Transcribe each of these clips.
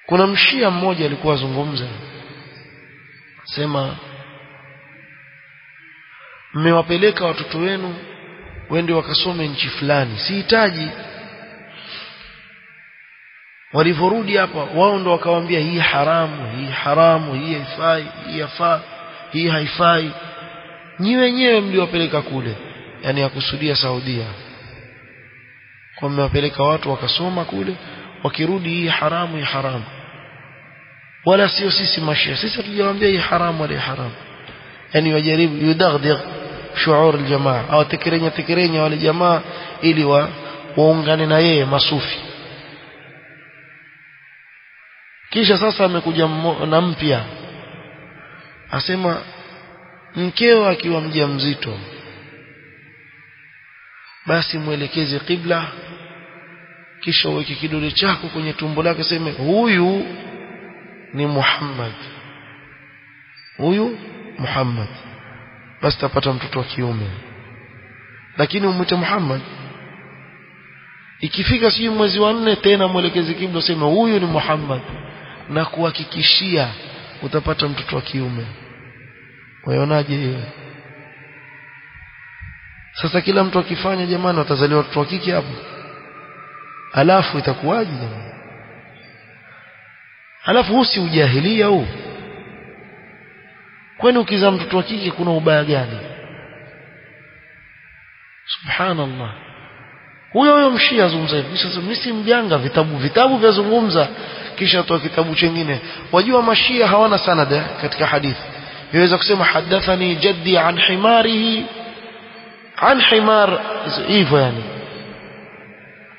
Kuna mshia mmoja alikuwa azungumza, sema mmewapeleka watoto wenu wende wakasome nchi fulani, sihitaji. Walivorudi hapa wao ndo wakawaambia hii haramu, hii haramu, hii haifai, hii yafaa, hii haifai. Nyi wenyewe mliwapeleka kule, yani yakusudia Saudia, kwa mmewapeleka watu wakasoma kule, wakirudi hii haramu, hii haramu. Wala sio sisi mashia, sisi hatujawaambia hii haramu wala haramu. Yani wajaribu yudaghdig shuur aljamaa, au tekerenya wale jamaa ili waungane na yeye masufi. Kisha sasa amekuja na mpya, asema mkeo akiwa mjamzito basi mwelekeze qibla, kisha uweke kidole chako kwenye tumbo lake, sema huyu ni Muhammad, huyu Muhammad, basi tapata mtoto wa kiume. Lakini umwite Muhammad, ikifika si mwezi wa 4 tena mwelekeze kibla, sema huyu ni Muhammad, na kuhakikishia utapata mtoto wa kiume. Waonaje hiyo? Sasa kila mtu akifanya, jamani, watazaliwa watoto wa kike hapo, alafu itakuwaje jamani? Alafu huu si ujahilia huu? Kwani ukizaa mtoto wa kike kuna ubaya gani? Subhanallah. Huyo mshia azungumza hivi. Sasa mimi si mjanga, vitabu vya zungumza, kisha toa kitabu chengine. Wajua mashia hawana sanad katika hadithi. Yaweza kusema hadathani jaddi an himarihi an himar hivyo yani,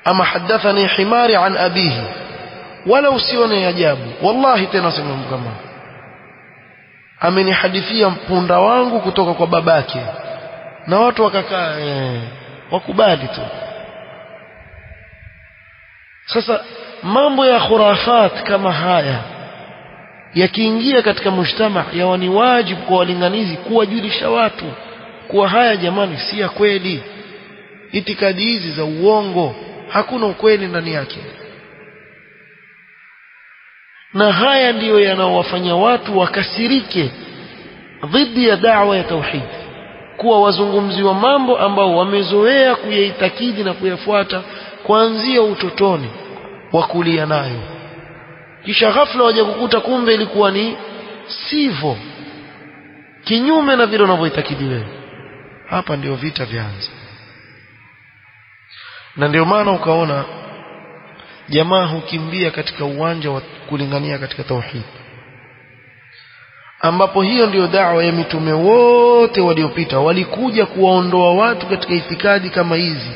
ama hadathani himari an abihi, wala usione ajabu. Wallahi tena sema kama amenihadithia punda wangu kutoka kwa babake, na watu wakakaa wakubali tu. Sasa mambo ya khurafat kama haya yakiingia katika mujtama, yawani wajibu kwa walinganizi kuwajulisha watu kuwa haya jamani si ya kweli. Itikadi hizi za uongo, hakuna ukweli ndani yake. Na haya ndiyo yanaowafanya watu wakasirike dhidi ya da'wa ya tauhid, kuwa wazungumzi wa mambo ambao wamezoea kuyaitakidi na kuyafuata kuanzia utotoni, wakulia nayo, kisha ghafla waje kukuta kumbe ilikuwa ni sivyo, kinyume na vile unavyoitakidi wewe. Hapa ndio vita vyanza. Na ndio maana ukaona jamaa hukimbia katika uwanja wa kulingania katika tauhid, ambapo hiyo ndio da'wa ya mitume wote waliopita. Walikuja kuwaondoa watu katika itikadi kama hizi,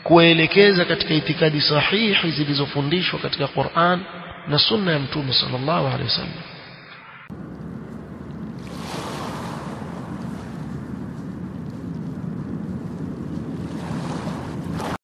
kuwaelekeza katika itikadi sahihi zilizofundishwa katika Qur'an na sunna ya Mtume sallallahu alaihi wasallam.